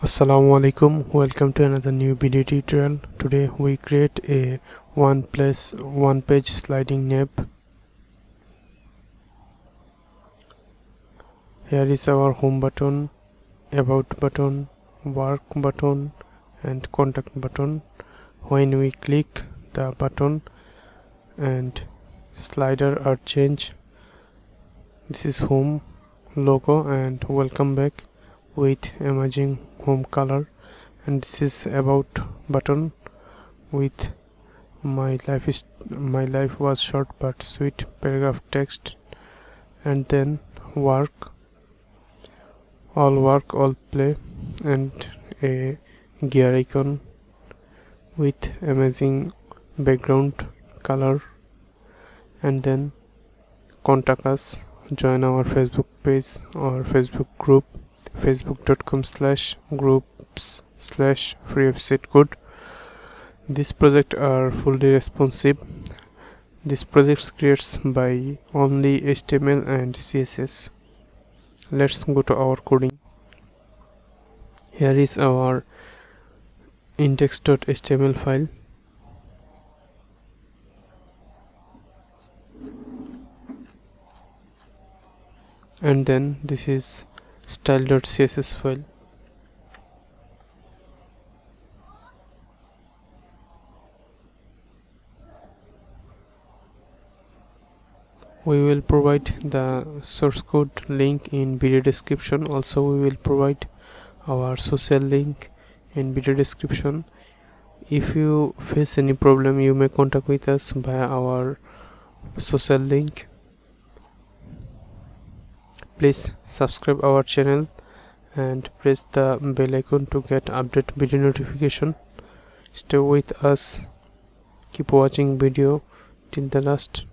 Assalamualaikum, welcome to another new video tutorial. Today we create a one page sliding nav. Here is our home button, about button, work button and contact button. When we click the button and slider are changed, this is home logo and welcome back with amazing home color, and this is about button with my life was short but sweet paragraph text, and then work all play and a gear icon with amazing background color, and then contact us, join our Facebook page or Facebook group, facebook.com/groups/free code. This project are fully responsive. This project creates by only HTML and CSS. Let's go to our coding. Here is our index.html file. And then this is style.css file. We will provide the source code link in video description. Also we will provide our social link in video description. If you face any problem, you may contact with us via our social link. Please subscribe our channel and press the bell icon to get update video notification. Stay with us, keep watching video till the last.